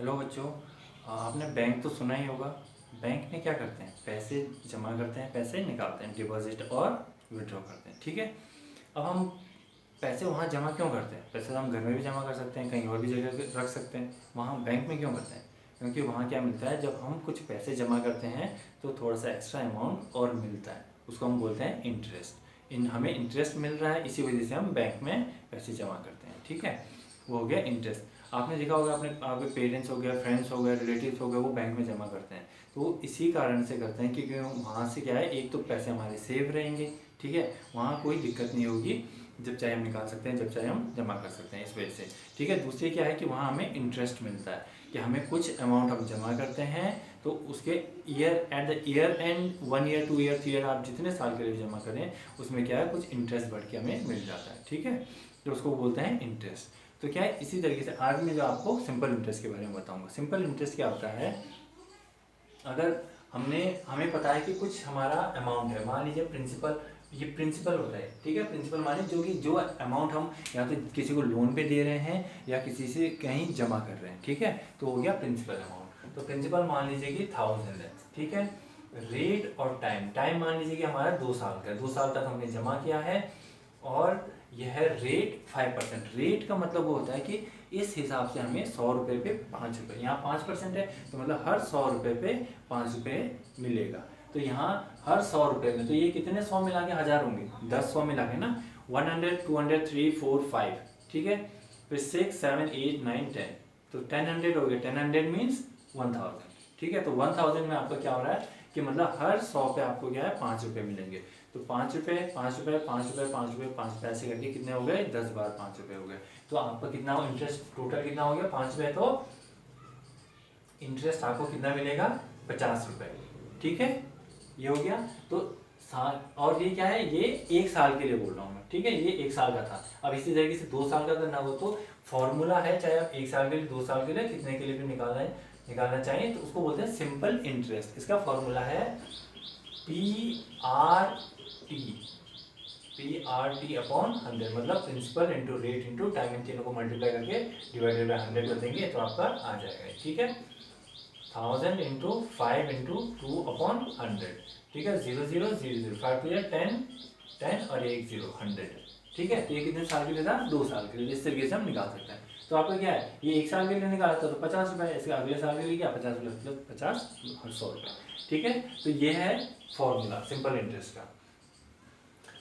Hello बच्चों। आपने bank तो सुना ही होगा। बैंक में क्या करते हैं, पैसे जमा करते हैं, पैसे निकालते हैं, डिपॉजिट और विड्रॉ करते हैं। ठीक है। अब हम पैसे वहाँ जमा क्यों करते हैं? पैसे तो हम घर में भी जमा कर सकते हैं, कहीं और भी जगह रख सकते हैं, वहाँ बैंक में क्यों करते हैं? क्योंकि वहाँ क्या मिलता है, जब हम कुछ पैसे जमा करते हैं तो थोड़ा सा एक्स्ट्रा अमाउंट और मिलता है, उसको हम बोलते हैं इंटरेस्ट। हमें इंटरेस्ट मिल रहा है, इसी वजह से हम बैंक में पैसे जमा करते हैं। ठीक है, वो हो गया इंटरेस्ट। आपने देखा होगा, अपने आपके पेरेंट्स हो गया, फ्रेंड्स हो गए, रिलेटिव्स हो गए, वो बैंक में जमा करते हैं। तो वो इसी कारण से करते हैं क्योंकि वहाँ से क्या है, एक तो पैसे हमारे सेव रहेंगे। ठीक है, वहाँ कोई दिक्कत नहीं होगी, जब चाहे हम निकाल सकते हैं, जब चाहे हम जमा कर सकते हैं, इस वजह से। ठीक है, दूसरी क्या है कि वहाँ हमें इंटरेस्ट मिलता है कि हमें कुछ अमाउंट हम जमा करते हैं तो उसके at the year and 1 year 2 year 3 year आप जितने साल के लिए जमा करें, उसमें क्या है, कुछ इंटरेस्ट बढ़ के हमें मिल जाता है। ठीक है, तो उसको बोलते हैं इंटरेस्ट। तो क्या है, इसी तरीके से आज मैं जो आपको सिंपल इंटरेस्ट के बारे में बताऊंगा। सिंपल इंटरेस्ट क्या होता है, अगर हमें पता है कि कुछ हमारा अमाउंट है, मान लीजिए प्रिंसिपल, ये प्रिंसिपल होता है। ठीक है, प्रिंसिपल माने जो अमाउंट हम या तो किसी को लोन पे दे रहे हैं या किसी से कहीं जमा कर रहे हैं। ठीक है, तो हो गया प्रिंसिपल अमाउंट। तो प्रिंसिपल मान लीजिए कि 1000 है। ठीक है, रेट और टाइम मान लीजिए कि हमारा 2 साल का है, 2 साल तक हमने जमा किया है। और यह रेट 5%। रेट का मतलब वो होता है कि इस हिसाब से हमें 100 रुपये पे 5 रुपये, यहाँ 5% है तो मतलब हर 100 रुपये पे 5 रुपये मिलेगा। तो यहाँ हर 100 रुपये में, तो ये कितने 100 मिला के 1000 होंगे, 10 100 मिला के ना, 100 200 3 4 5। ठीक है, फिर 6 7 8 9 10, तो 1000 हो गया। 1000 मीन्स 1000। ठीक है, तो 1000 में आपका क्या हो रहा है कि मतलब हर 100 पे आपको क्या है, 5 रुपये मिलेंगे। तो 5 रुपये 5 रुपये 5 रुपये 5 रुपये 5 पैसे करके कितने हो गए, 10 बार 5 रुपये हो गए। तो आपका कितना इंटरेस्ट टोटल कितना हो गया, 5 रुपये। तो इंटरेस्ट आपको कितना मिलेगा, 50 रुपये। ठीक है, ये हो गया। तो साल, और ये क्या है, ये 1 साल के लिए बोल रहा हूँ मैं। ठीक है, ये 1 साल का था। अब इसी तरीके से 2 साल का करना हो तो फॉर्मूला है, चाहे आप 1 साल के लिए 2 साल के लिए कितने के लिए भी निकालना चाहिए, तो उसको बोलते हैं सिंपल इंटरेस्ट। इसका फॉर्मूला है पी आर टी अपॉन 100, मतलब principal into rate into time, इन तीनों को मल्टीप्लाई करके डिवाइडेड बाय 100 कर देंगे तो आपका आ जाएगा। ठीक है, 1000 इंटू 5 इंटू 2 अपॉन 100। ठीक है, 0 0 0 0 5 टू 10 10 और 1 0 100। ठीक है, तो ये कितने साल के लिए था, 2 साल के लिए। इस तरीके से हम निकाल सकते हैं। तो आपका क्या है, ये 1 साल के लिए निकाला था तो 50 रुपये, इसके अगले साल के लिए क्या, 50 रुपये 50 और 100 रुपये। ठीक है, तो ये है फॉर्मूला सिंपल इंटरेस्ट का।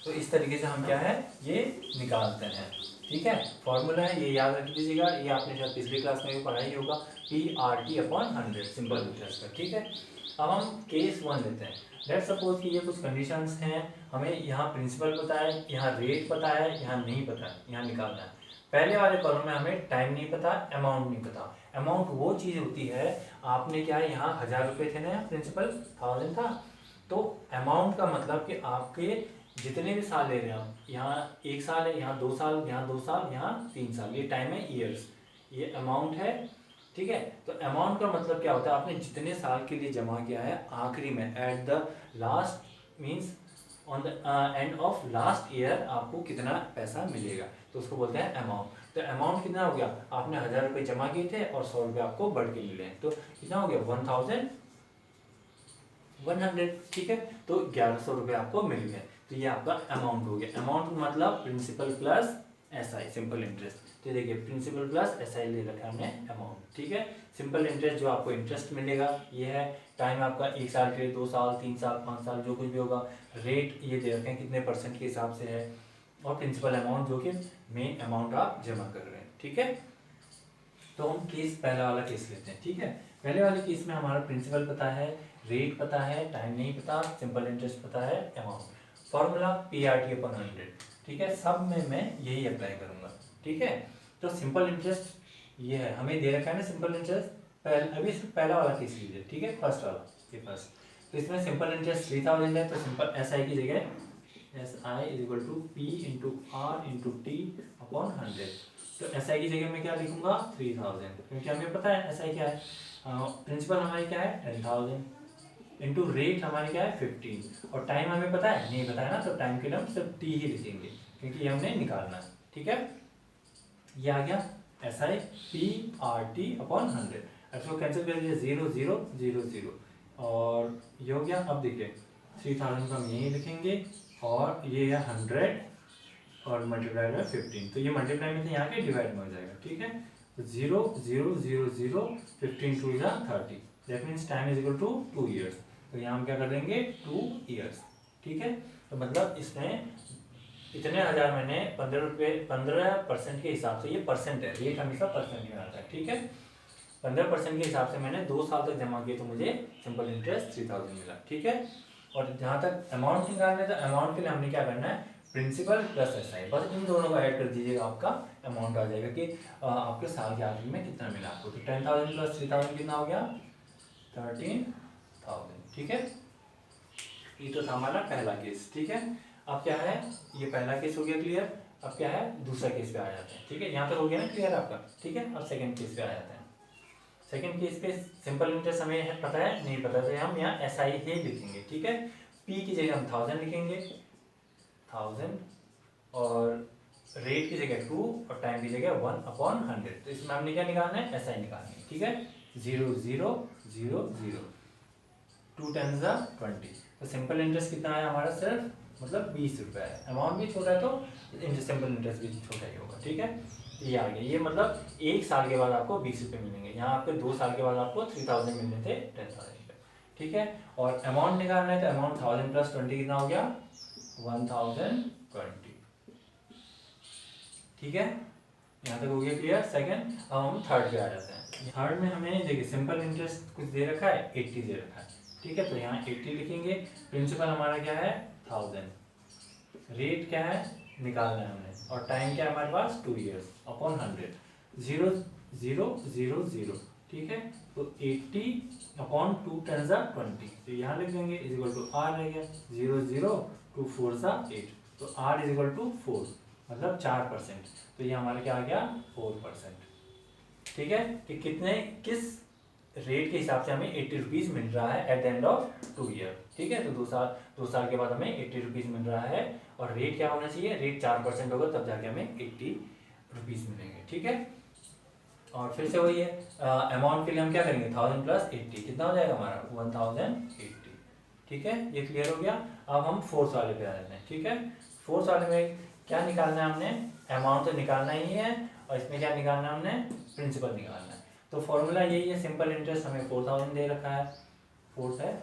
तो इस तरीके से हम क्या है, ये निकालते हैं। ठीक है, फॉर्मूला है, ये याद रख लीजिएगा, ये आपने शायद पिछली क्लास में भी पढ़ा ही होगा, पी अपॉन 100 सिंपल इंटरेस्ट का। ठीक है, अब हम केस 1 लेते हैं। लेट्स सपोज कि ये कुछ कंडीशंस हैं, हमें यहाँ प्रिंसिपल पता है, यहाँ रेट पता है, यहाँ नहीं पता है, यहाँ निकालना है। पहले वाले कॉलम में हमें टाइम नहीं पता, अमाउंट नहीं पता। अमाउंट वो चीज़ होती है, आपने क्या है, यहाँ 1000 रुपये थे ना, प्रिंसिपल 1000 था, तो अमाउंट का मतलब कि आपके जितने भी साल ले रहे हैं आप, यहाँ 1 साल है, यहाँ 2 साल, यहाँ 2 साल, यहाँ 3 साल, ये टाइम है ईयर्स, ये अमाउंट है। ठीक है, तो अमाउंट का मतलब क्या होता है, आपने जितने साल के लिए जमा किया है, आखिरी में at the last means on the end of last year आपको कितना पैसा मिलेगा, तो उसको बोलते हैं अमाउंट। तो अमाउंट कितना हो गया, आपने 1000 रुपये जमा किए थे और 100 रुपये आपको बढ़ के मिले हैं, तो कितना हो गया, 1100। ठीक है, तो 1100 रुपये आपको मिल गए। तो ये आपका अमाउंट हो गया। अमाउंट मतलब principal plus SI, simple interest. तो देखिए प्रिंसिपल प्लस एसआई ले रखा है हमने अमाउंट। ठीक है, सिंपल इंटरेस्ट जो आपको इंटरेस्ट मिलेगा ये है। टाइम आपका 1 साल के लिए, 2 साल 3 साल 5 साल जो कुछ भी होगा। रेट ये दे रखे हैं कितने % के हिसाब से है, और प्रिंसिपल अमाउंट जो कि मेन अमाउंट आप जमा कर रहे हैं। ठीक है, तो हम पहला वाला केस लेते हैं। ठीक है, पहले वाले केस में हमारा प्रिंसिपल पता है, रेट पता है, टाइम नहीं पता, सिंपल इंटरेस्ट पता है, अमाउंट। Formula पी/टी upon 100। ठीक है, सब में मैं यही अप्लाई करूंगा। ठीक है, तो सिंपल इंटरेस्ट ये है, हमें दे रखा है ना सिंपल इंटरेस्ट। अभी सिर्फ पहला वाला केस लीजिए। ठीक है, फर्स्ट वाला, ये फर्स्ट। तो इसमें सिंपल इंटरेस्ट 3000 है, तो सिंपल एस आई की जगह S I is equal to P into R into T upon 100। तो एस आई की जगह मैं क्या लिखूंगा, 3000, क्योंकि हमें पता है एस आई क्या है, प्रिंसिपल हमारी क्या है 10000, इंटू रेट हमारी क्या है 15, और टाइम हमें पता है नहीं पता है ना, तो टाइम के लिए हम सिर्फ टी ही लिखेंगे क्योंकि ये हमने निकालना है। ठीक है, ये आ गया। SI PRT upon 100। इसको कैंसिल कर दीजिए 0 0 0 0 और ये हो गया। अब देखिए 3000 को हम यहीं लिखेंगे और ये है 100 और मल्टीप्लाई बाय 15, तो ये मल्टीप्लाई में से यहाँ के डिवाइड में हो जाएगा, ठीक है। तो 0 0 0 0 15 2 जा 30, that means time is equal to 2 years. तो यहाँ हम क्या कर देंगे 2 ईयर्स, ठीक है। तो मतलब इसमें इतने हज़ार मैंने 15% के हिसाब से, ये परसेंट है, रेट हमेशा परसेंट में आता है, ठीक है। 15% के हिसाब से मैंने 2 साल तक जमा किए तो मुझे सिंपल इंटरेस्ट 3000 मिला, ठीक है। और जहाँ तक अमाउंट निकालना है तो अमाउंट के लिए हमने क्या करना है, प्रिंसिपल प्लस SI, बस इन दोनों को ऐड कर दीजिएगा, आपका अमाउंट आ जाएगा कि आपके साल के आखिर में कितना मिला आपको। तो 10,000 प्लस 3,000 कितना हो गया 13,000, ठीक है। ये तो था हमारा पहला केस, ठीक है। अब क्या है, ये पहला केस हो गया क्लियर। अब क्या है, दूसरा केस पे आ जाते हैं, ठीक है। यहाँ तक हो गया ना क्लियर आपका, ठीक है। अब सेकंड केस पे आ जाते हैं। सेकंड केस पे सिंपल इंटरेस्ट हमें पता है, नहीं पता तो हम यहाँ SI ही लिखेंगे, ठीक है। P की जगह हम 1000 लिखेंगे 1000 और रेट की जगह 2 और टाइम की जगह 1/100। तो इसमें हमने क्या निकालना है, SI निकालनी है, ठीक है। 0 0 0 0 2 10 20। तो सिंपल इंटरेस्ट कितना है हमारा, सिर्फ मतलब 20 रुपये है। अमाउंट भी छोटा है तो सिंपल इंटरेस्ट भी छोटा ही होगा, ठीक है। ये आ गया, ये मतलब 1 साल के बाद आपको 20 रुपये मिलेंगे। यहाँ आपके 2 साल के बाद आपको 3000 मिलने थे 10,000 रुपये, ठीक है। और अमाउंट निकालना है तो अमाउंट 1000 प्लस 20 कितना हो गया 1020, ठीक है। यहाँ तक हो गया क्लियर। सेकंड, अब हम थर्ड पे आ जाते हैं। थर्ड में हमें देखिए सिंपल इंटरेस्ट कुछ दे रखा है, 80 दे रखा है, ठीक है। तो यहाँ 80 लिखेंगे। प्रिंसिपल हमारा क्या है 1000, रेट क्या है निकालना है हमने, और टाइम क्या है हमारे पास 2 ईयर्स अपॉन 100। 0 0 0 0, ठीक है। तो 80 अपॉन 2 10 20, तो यहाँ लिख देंगे इज इक्वल टू R रह गया 0 0 2 4 8, तो R इज इक्वल टू 4, मतलब 4%। तो ये हमारा क्या आ गया 4%, ठीक है। कि कितने किस रेट के हिसाब से हमें 80 रुपीज़ मिल रहा है at the end of 2 year, ठीक है। तो 2 साल के बाद हमें 80 रुपीज़ मिल रहा है और रेट क्या होना चाहिए, रेट 4% होगा तब जाके हमें 80 रुपीज़ मिलेंगे, ठीक है। और फिर से वही है, अमाउंट के लिए हम क्या करेंगे 1000 प्लस 80 कितना हो जाएगा हमारा 1080, ठीक है। ये क्लियर हो गया। अब हम फोर्थ वाले पे आ जाते हैं, ठीक है। फोर्थ वाले में क्या निकालना है हमने, अमाउंट तो निकालना ही है और इसमें क्या निकालना है हमने, प्रिंसिपल निकालना है। तो फॉर्मूला यही है, सिंपल इंटरेस्ट हमें 4000 दे रखा है, फोर्थ है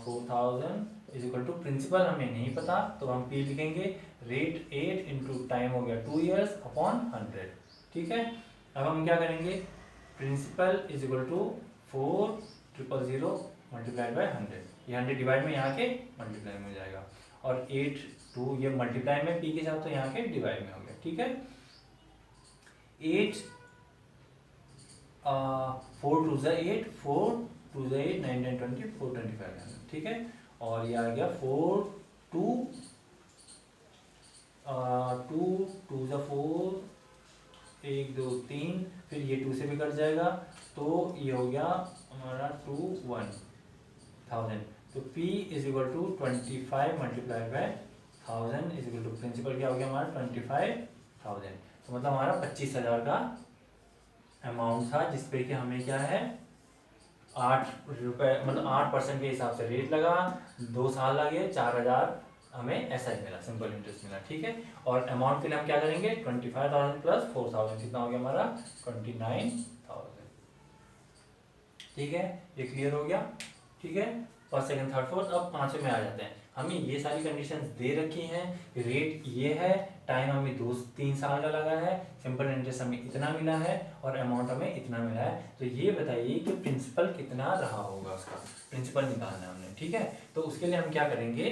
4000 इज इक्वल टू प्रिंसिपल हमें नहीं पता तो हम P लिखेंगे, रेट 8 इंटू टाइम हो गया 2 ईयर्स अपॉन 100, ठीक है। अब हम क्या करेंगे, principal is equal to 4000 multiplied by 100, ये 100 डिवाइड में यहाँ के मल्टीप्लाई में हो जाएगा, और 8 2 ये मल्टीप्लाई में P के साथ तो यहाँ के डिवाइड में हो गया, ठीक है। 8 4 2 8 4 2 8 9 9 20 4 25, ठीक है। और ये आ गया 4 2 2 2 4 1 2 3, फिर ये 2 से भी कट जाएगा तो ये हो गया हमारा 2 1000। तो P is equal to 25 multiplied by 1000 is equal to principal क्या हो गया हमारा 25,000। तो मतलब हमारा 25,000 का अमाउंट था जिस पे कि हमें क्या है 8 रुपये मतलब 8% के हिसाब से रेट लगा, 2 साल लगे, 4000 हमें SI मिला, सिंपल इंटरेस्ट मिला, ठीक है। और अमाउंट के लिए हम क्या करेंगे 25,000 प्लस 4000 कितना हो गया हमारा 29,000, ठीक है। ये क्लियर हो गया, ठीक है। First second third fourth. अब पांचवें में आ जाते हैं। हमें ये सारी कंडीशंस दे रखी हैं, रेट ये है, टाइम हमें 2-3 साल का लगा है, सिंपल इंटरेस्ट हमें इतना मिला है और अमाउंट हमें इतना मिला है। तो ये बताइए कि प्रिंसिपल कितना रहा होगा, उसका प्रिंसिपल निकालना है हमने, ठीक है। तो उसके लिए हम क्या करेंगे,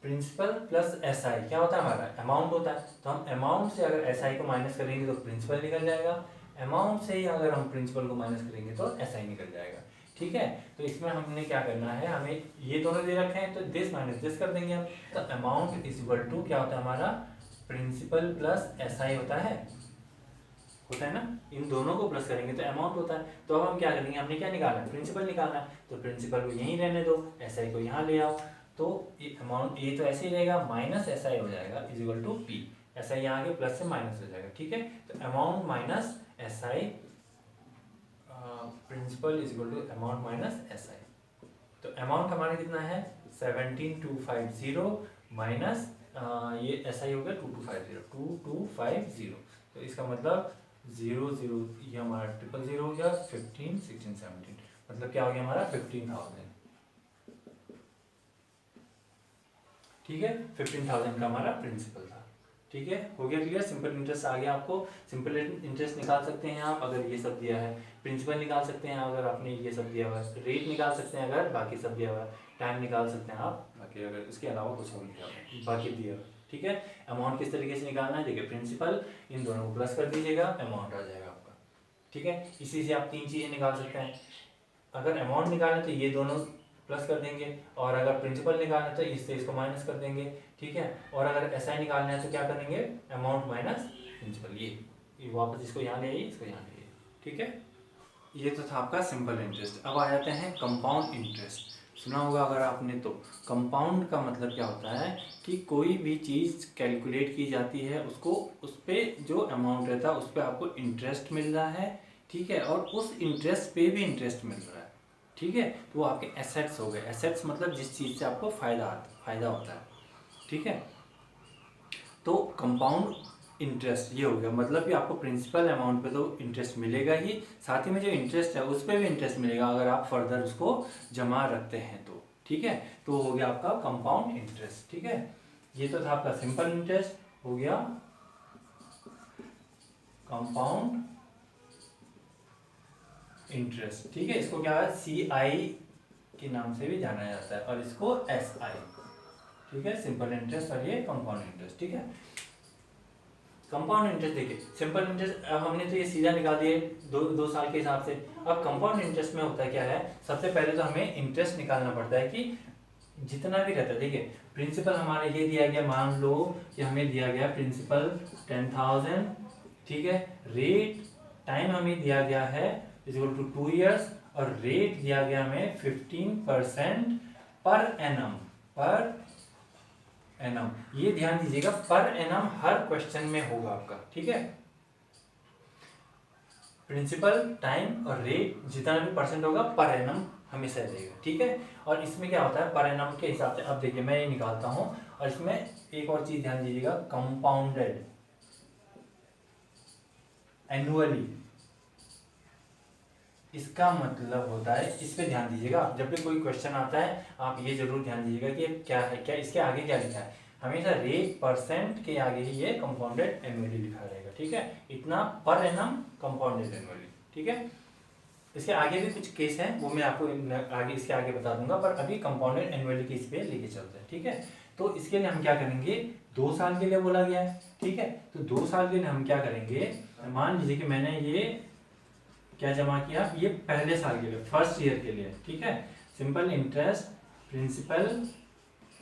प्रिंसिपल प्लस SI क्या होता है हमारा अमाउंट होता है। तो हम अमाउंट से अगर SI को माइनस करेंगे तो प्रिंसिपल निकल जाएगा, अमाउंट से ही अगर हम प्रिंसिपल को माइनस करेंगे तो SI निकल जाएगा, ठीक है। तो इसमें हमने क्या करना है, हमें ये दोनों दे रखे हैं तो दिस माइनस दिस कर देंगे हम। तो अमाउंट इज इक्वल टू क्या होता है हमारा प्रिंसिपल प्लस SI होता है ना, इन दोनों को प्लस करेंगे तो अमाउंट होता है। तो अब हम क्या करेंगे, हमने क्या निकालना है प्रिंसिपल निकालना है, तो प्रिंसिपल को यहीं रहने दो, SI को यहाँ ले आओ। तो ये अमाउंट ये तो ऐसे ही रहेगा, माइनस SI हो जाएगा is equal to P। SI यहाँ आगे प्लस से माइनस हो जाएगा, ठीक है। तो amount minus SI, principal is equal to amount minus SI। तो अमाउंट हमारा कितना है 17250 माइनस ये SI हो गया 2250। तो इसका मतलब 00, ये हमारा 000 हो गया, 15 16 17, मतलब क्या हो गया हमारा 15,000, ठीक है। 15,000 का हमारा प्रिंसिपल था, ठीक है। हो गया क्लियर, सिंपल इंटरेस्ट आ गया आपको। सिंपल इंटरेस्ट निकाल सकते हैं आप अगर ये सब दिया है, प्रिंसिपल निकाल सकते हैं अगर आपने ये सब दिया हुआ है, रेट निकाल सकते हैं अगर बाकी सब दिया हुआ है, टाइम निकाल सकते हैं आप बाकी अगर इसके अलावा कुछ और दिया हुआ है बाकी दिया हुआ है, ठीक है। अमाउंट किस तरीके से निकालना है, देखिए प्रिंसिपल इन दोनों को प्लस कर दीजिएगा, अमाउंट आ जाएगा आपका, ठीक है। इसी से आप तीन चीज़ें निकाल सकते हैं, अगर अमाउंट निकालना तो ये दोनों प्लस कर देंगे, और अगर प्रिंसिपल निकालना है तो इससे इसको माइनस कर देंगे, ठीक है। और अगर SI निकालना है तो क्या करेंगे, अमाउंट माइनस प्रिंसिपल, ये वापस इसको यहाँ ले आइए, इसको यहाँ ले आइए, ठीक है। ये तो था आपका सिंपल इंटरेस्ट। अब आ जाते हैं कंपाउंड इंटरेस्ट। सुना होगा अगर आपने, तो कंपाउंड का मतलब क्या होता है कि कोई भी चीज़ कैलकुलेट की जाती है, उसको उस पर जो अमाउंट रहता है उस पर आपको इंटरेस्ट मिल रहा है, ठीक है, और उस इंटरेस्ट पे भी इंटरेस्ट मिल रहा है, ठीक है। तो वो आपके एसेट्स हो गए। एसेट्स मतलब जिस चीज़ से आपको फ़ायदा होता है, ठीक है। तो कंपाउंड इंटरेस्ट ये हो गया, मतलब कि आपको प्रिंसिपल अमाउंट पे तो इंटरेस्ट मिलेगा ही, साथ ही में जो इंटरेस्ट है उस पर भी इंटरेस्ट मिलेगा अगर आप फर्दर उसको जमा रखते हैं तो, ठीक है। तो हो गया आपका कंपाउंड इंटरेस्ट, ठीक है। ये तो था आपका सिंपल इंटरेस्ट, हो गया कंपाउंड इंटरेस्ट, ठीक है। इसको क्या है CI के नाम से भी जाना जाता है और इसको SI, ठीक है, सिंपल इंटरेस्ट और ये कंपाउंड इंटरेस्ट, ठीक है। कंपाउंड इंटरेस्ट देखिए, सिंपल इंटरेस्ट अब हमने तो ये सीधा निकाल दिए दो साल के हिसाब से। अब कंपाउंड इंटरेस्ट में होता क्या है, सबसे पहले तो हमें इंटरेस्ट निकालना पड़ता है कि जितना भी रहता है, देखिए प्रिंसिपल हमारे ये दिया गया, मान लो कि हमें दिया गया प्रिंसिपल 10,000, ठीक है। रेट टाइम हमें दिया गया है इक्वल टू 2 years, और रेट दिया गया हमें 15% पर एनम, ये ध्यान दीजिएगा, पर एनम हर क्वेश्चन में होगा आपका, ठीक है। प्रिंसिपल, टाइम और रेट जितना भी परसेंट होगा पर एनम हमेशा रहेगा, ठीक है। और इसमें क्या होता है पर एनम के हिसाब से, अब देखिए मैं ये निकालता हूं, और इसमें एक और चीज ध्यान दीजिएगा, कंपाउंडेड एनुअली, इसका मतलब होता है, इस पे ध्यान दीजिएगा, जब भी कोई क्वेश्चन आता है आप ये जरूर ध्यान दीजिएगा कि क्या है, क्या इसके आगे क्या लिखा है, हमेशा रेट परसेंट के आगे ही ये कंपाउंडेड एनुअली लिखा रहेगा, ठीक है। इतना पर एनम कंपाउंडेड एनुअली, ठीक है। इसके आगे भी कुछ केस हैं, वो मैं आपको आगे इसके आगे बता दूंगा, पर अभी कंपाउंडेड एनुअली के इस पे लेके चलते हैं, ठीक है। तो इसके लिए हम क्या करेंगे, 2 साल के लिए बोला गया है, ठीक है। तो 2 साल के लिए हम क्या करेंगे, मान लीजिए कि मैंने ये क्या जमा किया, ये पहले साल के लिए, फर्स्ट ईयर के लिए, ठीक है। Simple interest principal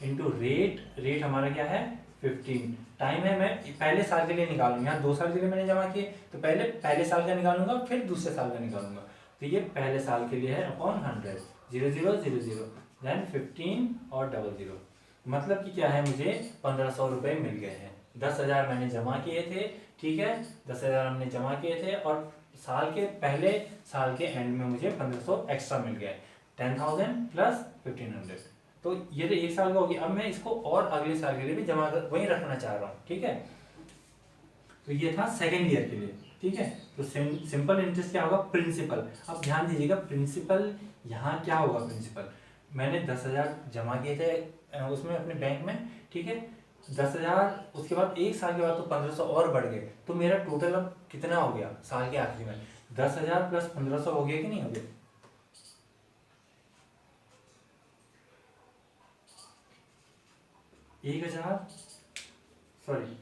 into rate हमारा क्या है 15, टाइम है, मैं पहले साल के लिए निकालूंगा, यहाँ 2 साल के लिए मैंने जमा किए तो पहले साल का निकालूंगा, फिर दूसरे साल का निकालूंगा, तो ये पहले साल के लिए है अपॉन 100, 0000, देन 15 और 00, मतलब कि क्या है, मुझे 1500 रुपये मिल गए हैं। 10,000 मैंने जमा किए थे, ठीक है, 10,000 हमने जमा किए थे, और साल के पहले साल के एंड में मुझे 1500 एक्स्ट्रा मिल गया, 10,000 प्लस 1500, तो ये तो 1 साल का हो गया। अब मैं इसको और अगले साल के लिए भी जमा कर वही रखना चाह रहा हूँ, ठीक है। तो ये था सेकेंड ईयर के लिए, ठीक है। तो सिंपल इंटरेस्ट क्या होगा, प्रिंसिपल, अब ध्यान दीजिएगा प्रिंसिपल यहाँ क्या होगा, प्रिंसिपल मैंने 10,000 जमा किए थे उसमें अपने बैंक में, ठीक है, 10,000, उसके बाद 1 साल के बाद तो 1500 और बढ़ गए, तो मेरा टोटल अब कितना हो गया साल के आखिरी में, 10,000 प्लस 1500 हो गया कि नहीं हो गया, 1,000 सॉरी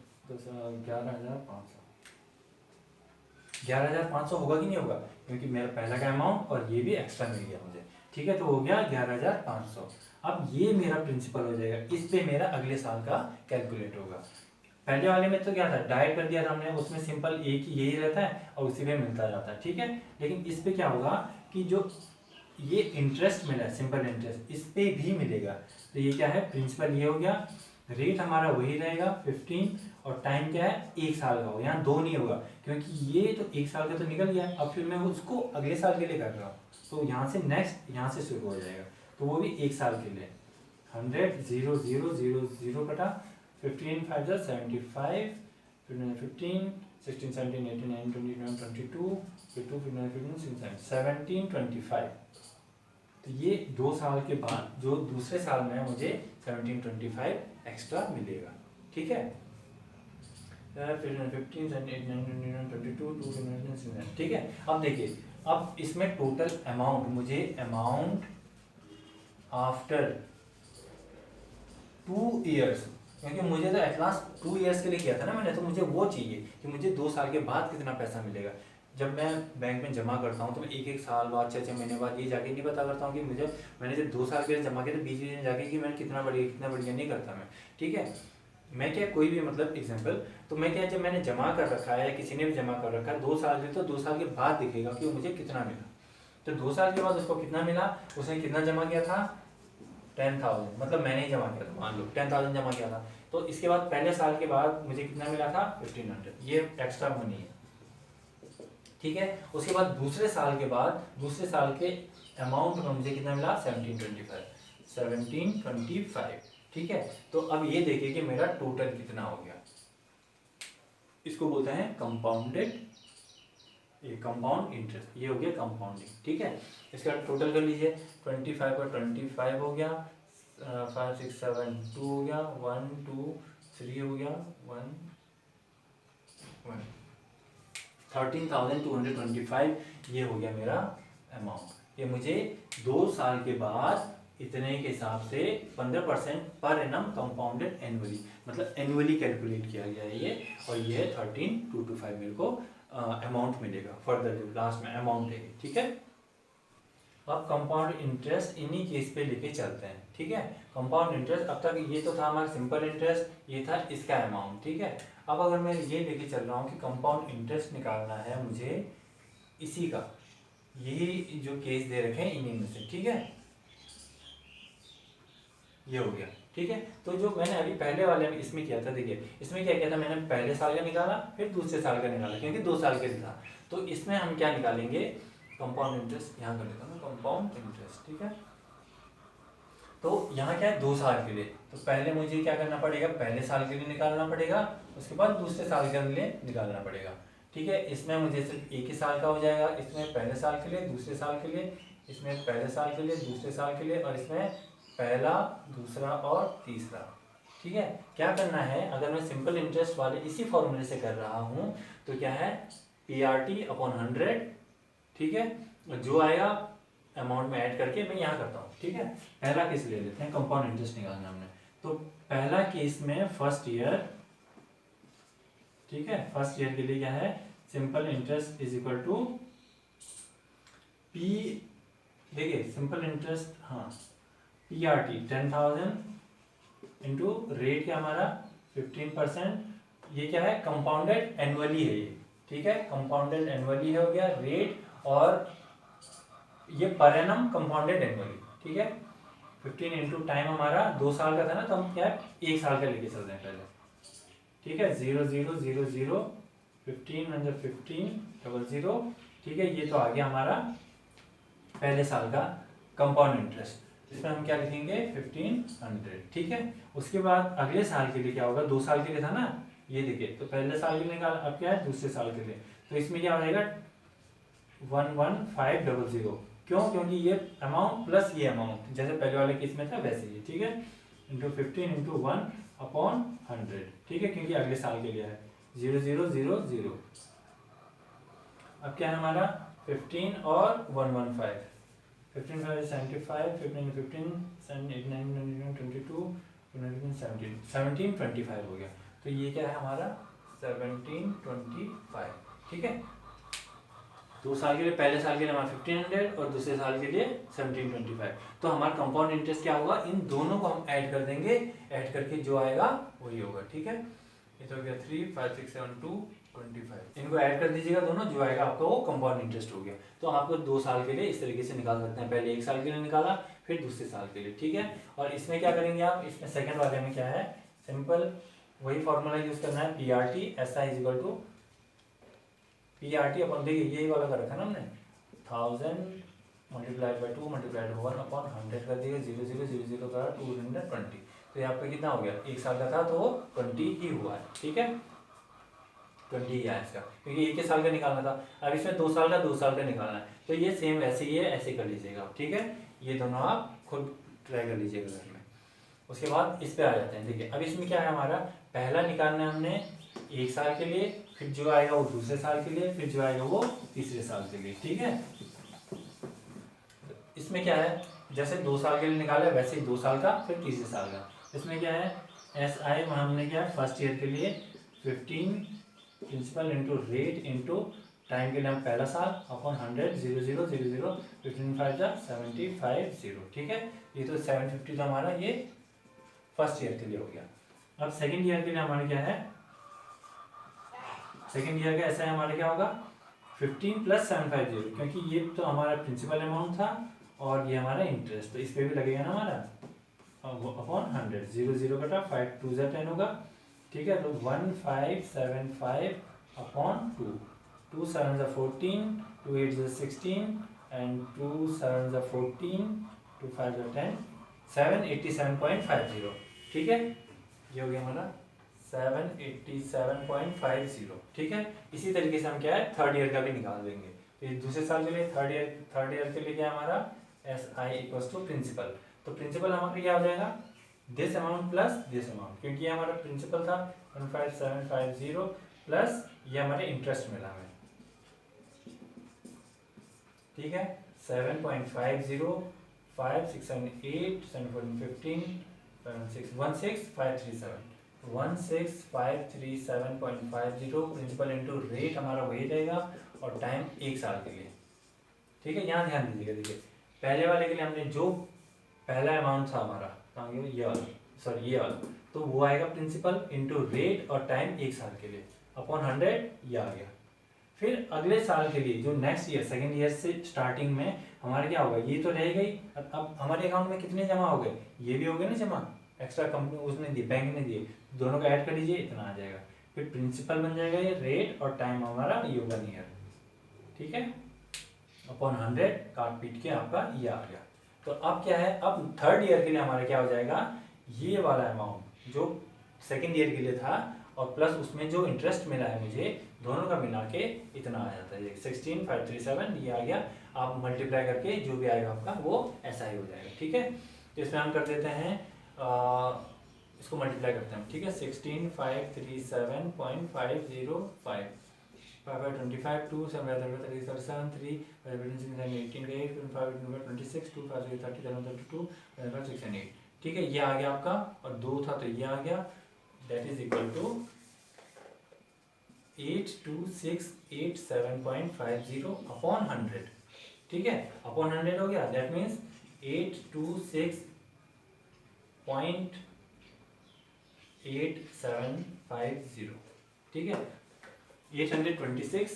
11,500 होगा कि नहीं होगा, क्योंकि मेरा पहला का अमाउंट और ये भी एक्स्ट्रा मिल गया मुझे, ठीक है। तो हो गया 11,500। अब ये मेरा प्रिंसिपल हो जाएगा, इस पे मेरा अगले साल का कैलकुलेट होगा। पहले वाले में तो क्या था, डायरेक्ट कर दिया था हमने, उसमें सिंपल एक ही यही रहता है और उसी पे मिलता जाता है, ठीक है। लेकिन इस पे क्या होगा कि जो ये इंटरेस्ट मिला है, सिंपल इंटरेस्ट, इस पे भी मिलेगा। तो ये क्या है, प्रिंसिपल ये हो गया, रेट हमारा वही रहेगा 15, और टाइम क्या है 1 साल का होगा, यहाँ 2 नहीं होगा क्योंकि ये तो 1 साल का तो निकल गया, अब फिर मैं उसको अगले साल के लिए कर रहा हूँ, तो यहाँ से नेक्स्ट यहाँ से शुरू हो जाएगा, तो वो भी 1 साल के लिए। 100 0 0 0 0 कटा, 15 5 75, फिर 15 16 17 18 19 20 22 फिर 2 फिर 9 फिर 16 17 25। तो ये 2 साल के बाद जो दूसरे साल में मुझे 1725 एक्स्ट्रा मिलेगा, ठीक है। फिर 15 17 18 19 22 2 फिर 16, ठीक है। अब देखिए, अब इसमें टोटल अमाउंट, मुझे अमाउंट आफ्टर 2 ईयर्स, क्योंकि मुझे तो एटलास्ट 2 ईयर्स के लिए किया था ना मैंने, तो मुझे वो चाहिए कि मुझे 2 साल के बाद कितना पैसा मिलेगा। जब मैं बैंक में जमा करता हूँ तो मैं 1 साल बाद 6 महीने बाद ये जाके नहीं पता करता हूँ कि मुझे, मैंने जब 2 साल के लिए जमा किया तो बीच में जाके कि मैंने कितना बढ़िया नहीं करता मैं, ठीक है। मैं क्या, कोई भी मतलब एग्जाम्पल, तो मैं क्या, जब मैंने जमा कर रखा है या किसी ने भी जमा कर रखा है 2 साल के, तो 2 साल के बाद दिखेगा कि मुझे कितना मिला। तो 2 साल के बाद उसको कितना मिला, उसने कितना जमा किया था 10,000, मतलब मैंने ही जमा किया था, मान लो 10,000 जमा किया था, तो इसके बाद पहले साल के बाद मुझे कितना मिला था 1500, ये एक्स्ट्रा मनी है, ठीक है। उसके बाद दूसरे साल के बाद दूसरे साल के अमाउंट में मुझे कितना मिला 1725, ठीक है। तो अब ये देखिए कि मेरा टोटल कितना हो गया, इसको बोलते हैं कंपाउंडेड, ये कंपाउंड इंटरेस्ट, ये हो गया कंपाउंडिंग, ठीक है। इसका टोटल कर लीजिए, 25 का 25 हो गया, 5 6 7 2 हो गया, 1 2 3 हो गया, 1 1 13,225, ये हो गया मेरा अमाउंट। ये मुझे 2 साल के बाद इतने के हिसाब से 15% पर एनम कंपाउंडेड एनुअली, मतलब एनुअली कैलकुलेट किया गया है ये, और ये है 13,225 मेरे को अमाउंट मिलेगा फर्दर जो लास्ट में अमाउंट है, ठीक है। अब कंपाउंड इंटरेस्ट इन्हीं केस पे लेके चलते हैं, ठीक है। कंपाउंड इंटरेस्ट, अब तक ये तो था हमारा सिंपल इंटरेस्ट, ये था इसका अमाउंट, ठीक है। अब अगर मैं ये लेके चल रहा हूँ कि कंपाउंड इंटरेस्ट निकालना है मुझे इसी का, यही जो केस दे रखे हैं इन्हीं में से, ठीक है, ये हो गया, ठीक है। तो जो मैंने अभी पहले वाले में इसमें किया था, देखिए इसमें क्या किया था मैंने, पहले साल का निकाला फिर दूसरे साल का निकाला, क्योंकि 2 साल के था। तो इसमें हम क्या निकालेंगे, कंपाउंड इंटरेस्ट, यहाँ कर लेता हूँ कंपाउंड इंटरेस्ट, ठीक है। तो यहाँ क्या है 2 साल के लिए, तो पहले मुझे क्या करना पड़ेगा, पहले साल के लिए निकालना पड़ेगा, उसके बाद दूसरे साल के लिए निकालना पड़ेगा, ठीक है। इसमें मुझे सिर्फ 1 ही साल का हो जाएगा, इसमें पहले साल के लिए, दूसरे साल के लिए, इसमें पहले साल के लिए, दूसरे साल के लिए, और इसमें पहला, दूसरा और तीसरा, ठीक है। क्या करना है, अगर मैं सिंपल इंटरेस्ट वाले इसी फॉर्मूले से कर रहा हूँ तो क्या है PRT/100, ठीक है, जो आएगा अमाउंट में ऐड करके मैं यहाँ करता हूँ, ठीक है। पहला केस ले लेते हैं, कंपाउंड इंटरेस्ट निकालना हमने, तो पहला केस में फर्स्ट ईयर, ठीक है, फर्स्ट ईयर के लिए क्या है, simple interest is equal to P, देखिए सिंपल इंटरेस्ट, हाँ PRT 10,000 इंटू रेट क्या हमारा 15%, ये क्या है कंपाउंडेड एनुअली है ये, ठीक है, कंपाउंडेड एनुअली हो गया रेट, और ये पर एनम कंपाउंडेड एनुअली, ठीक है। 15 इंटू टाइम हमारा 2 साल का था ना, तो हम क्या है 1 साल का लेके चलते हैं पहले, ठीक है। 0 0 0 0 15 15 00, ठीक है। ये तो आ गया हमारा पहले साल का कंपाउंड इंटरेस्ट, इसमें हम क्या लिखेंगे 1500, ठीक है। उसके बाद अगले साल के लिए क्या होगा, 2 साल के लिए था ना, ये देखिए, तो पहले साल के लिए निकाल, अब क्या है दूसरे साल के लिए, तो इसमें क्या हो जाएगा 11500, क्यों, क्योंकि ये अमाउंट प्लस ये अमाउंट जैसे पहले वाले केस में था वैसे ही, ठीक है, इंटू 15 इंटू 1/100, ठीक है, क्योंकि अगले साल के लिए है 0 0 0 0। अब क्या है हमारा 15 और 115, 15 5 75, 15 15 7 8 9 22 17 1725 हो गया, तो ये क्या है हमारा 1725, ठीक है। 2 साल के लिए, पहले साल के लिए हमारा 1500 और दूसरे साल के लिए 1725, तो हमारा कंपाउंड इंटरेस्ट क्या होगा, इन दोनों को हम ऐड कर देंगे, ऐड करके जो आएगा वही होगा, ठीक है। ये तो हो गया 3 5 6 7 2 25, इनको ऐड कर दीजिएगा दोनों, जो आएगा आपका वो कंपाउंड इंटरेस्ट हो गया। तो आपको 2 साल के लिए इस तरीके से निकाल सकते हैं, पहले 1 साल के लिए निकाला फिर दूसरे साल के लिए, ठीक है। और इसमें क्या करेंगे आप, इसमें सेकंड वाले में क्या है, सिंपल वही फॉर्मूला यूज करना है, P R T S I is equal to P R T upon, देखिए यही वाला कर रखा है ना हमने, 1000 multiplied by 2 multiplied by 1 upon 100 कर दिया, 0 0 0 0 का 220, तो यहाँ पे कितना हो गया, 1 साल का था तो वो 20 ही हुआ है, ठीक है 20 ही आया इसका, क्योंकि 1 साल का निकालना था। अब इसमें 2 साल का 2 साल का निकालना है, तो ये सेम ऐसे ही है, ऐसे कर लीजिएगा, ठीक है। ये दोनों आप खुद ट्राई कर लीजिएगा घर में। उसके बाद इस पे आ जाते हैं, देखिए अब इसमें क्या है, हमारा पहला निकालना है हमने 1 साल के लिए, फिर जो आएगा वो दूसरे साल के लिए, फिर जो आएगा वो तीसरे साल के लिए, ठीक है। इसमें क्या है, जैसे 2 साल के लिए निकाला वैसे ही 2 साल का, फिर तीसरे साल का। इसमें क्या है, एस आई हमने क्या है फर्स्ट ईयर के लिए 15 principal into rate into time के लिए हम पहला साल अपॉन 100 0 0 0 0 15 5 75 0, ठीक है। ये तो 750 तो हमारा ये फर्स्ट ईयर के लिए हो गया। अब सेकंड ईयर के लिए हमारा क्या है, सेकंड ईयर का ऐसा है हमारा क्या होगा 15 प्लस 750, क्योंकि ये तो हमारा प्रिंसिपल अमाउंट था और ये हमारा इंटरेस्ट, तो इस पे भी लगेगा ना हमारा अपॉन 100 0 0 कटा 5 2 10 होगा, ठीक है। तो 1575 अपॉन 2 2 7 14 2 8 16 एंड 2 7 14 2 5 10 787.50, ठीक है। ये हो गया हमारा 787.50, ठीक है। इसी तरीके से हम क्या है थर्ड ईयर का भी निकाल देंगे। तो ये दूसरे साल के लिए थर्ड ईयर के लिए क्या है हमारा S I equals to principal, तो प्रिंसिपल हमारा क्या हो जाएगा this amount plus this amount, क्योंकि ये हमारा प्रिंसिपल था 15750 प्लस ये हमारे इंटरेस्ट मिला हमें, ठीक है 7.50 5 6 8 7 14 15 16537 प्रिंसिपल इंटू रेट हमारा वही रहेगा और टाइम 1 साल के लिए, ठीक है। यहाँ ध्यान दीजिएगा, देखिए पहले वाले के लिए हमने जो पहला अमाउंट था हमारा ये वाला, सॉरी ये वाला, तो वो आएगा प्रिंसिपल इंटू रेट और टाइम 1 साल के लिए अपॉन 100, ये आ गया। फिर अगले साल के लिए जो नेक्स्ट ईयर सेकेंड ईयर से स्टार्टिंग में हमारा क्या होगा, ये तो रहेगा ही। अब हमारे अकाउंट में कितने जमा हो गए, ये भी हो गए ना जमा, एक्स्ट्रा कंपनी उसने दिए, बैंक ने दिए, दोनों का ऐड कर लीजिए, इतना आ जाएगा। फिर प्रिंसिपल बन जाएगा ये, रेट और टाइम हमारा ये होगा ईयर, ठीक है अपॉन 100 काट पीट के आपका ये आ गया। तो अब क्या है, अब थर्ड ईयर के लिए हमारा क्या हो जाएगा, ये वाला अमाउंट जो सेकेंड ईयर के लिए था और प्लस उसमें जो इंटरेस्ट मिला है मुझे, दोनों का मिला के इतना आ जाता है 16537, ये आ गया। आप मल्टीप्लाई करके जो भी आएगा आपका वो ऐसा ही हो जाएगा, ठीक है। तो इसमें हम कर देते हैं इसको मल्टीप्लाई करते हैं, ठीक है 16537.505 5 25 2 7 37 3 5 18 8 5 26 2 5 30 32 5 6 and 8, ठीक है। ये आ गया आपका और 2 था तो ये आ गया, that is equal to 82687.50 upon 100, ठीक है अपॉन 100 हो गया, दैट मीन्स 826.8750, ठीक है 826,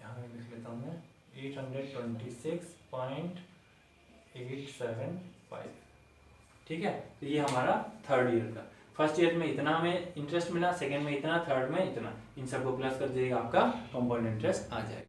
यहाँ पे लिख लेता हूँ मैं 826.875, ठीक है। तो ये हमारा थर्ड ईयर का, फर्स्ट ईयर में इतना हमें इंटरेस्ट मिला, सेकंड में इतना, थर्ड में इतना, इन सबको प्लस कर दीजिएगा आपका कंपाउंड इंटरेस्ट आ जाएगा।